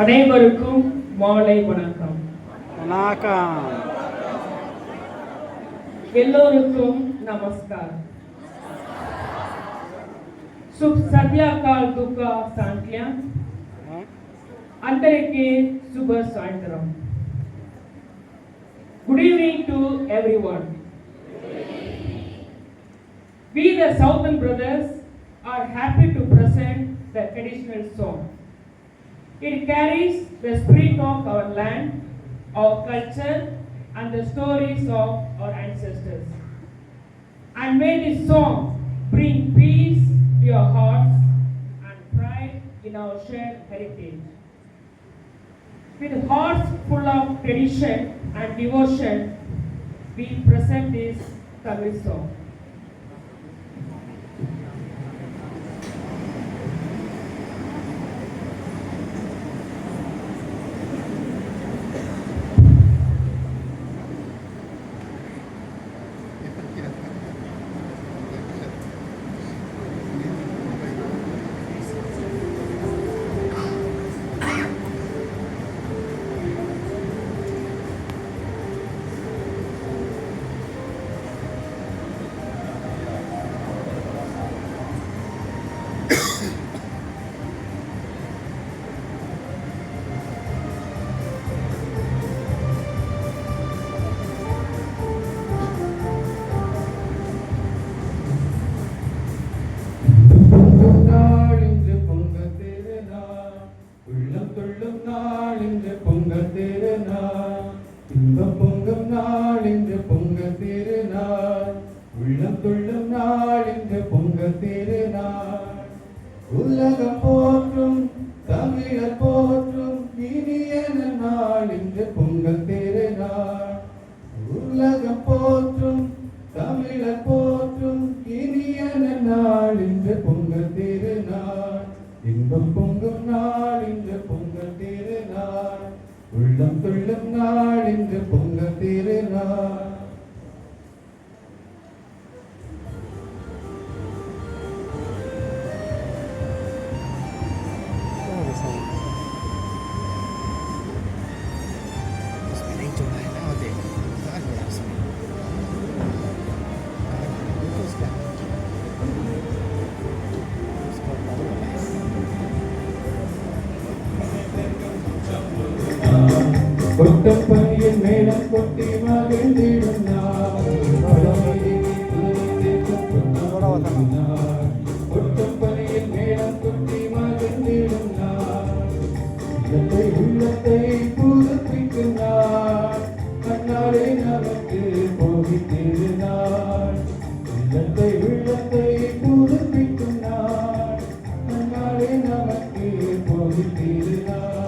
அனைவருக்கும் மாலை வணக்கம். வணக்கம். எல்லோருக்கும் நமஸ்கார். शुभ सद्याकाल दुका सांख्या अंदरिकी शुभ सायंत्रम. Good evening to everyone. We the Southern Brothers are happy to present the traditional song. It carries the spirit of our land, our culture and the stories of our ancestors. And may this song bring peace to your hearts and pride in our shared heritage. With hearts full of tradition and devotion, we present this Tamil song. இன்பம் பொங்கும் நாள் இன்று பொங்க திருநாள், உள்ளம் துள்ளும் நாள் இன்று பொங்க திருநாள். உலகம் போற்றும் தமிழர் போற்றும் இனிய நாள் இன்று பொங்க திருநாள். உலகம் போற்றும் தமிழர் போற்றும் இனிய நாள் இன்று பொங்க திருநாள். இன்பம் பொங்கும் நாள் இன்று பொங்க திருநாள், உள்ளம் துள்ளும் நாள் இன்று பொங்க திருநாள். கொட்டப்பனியில் மேளம் கொட்டி மகிழ்ந்திடும் நாள், கொட்டப்பனியில் மேளம் கொட்டி மகிழ்ந்திடும் நாள். உள்ளத்தை புதுப்பிக்கும் நாள், கண்ணாலே நமக்கு போகி திருநாள். உள்ளத்தை புதுப்பிக்கும் நாள், கண்ணாலே நமக்கு போகி திருநாள்.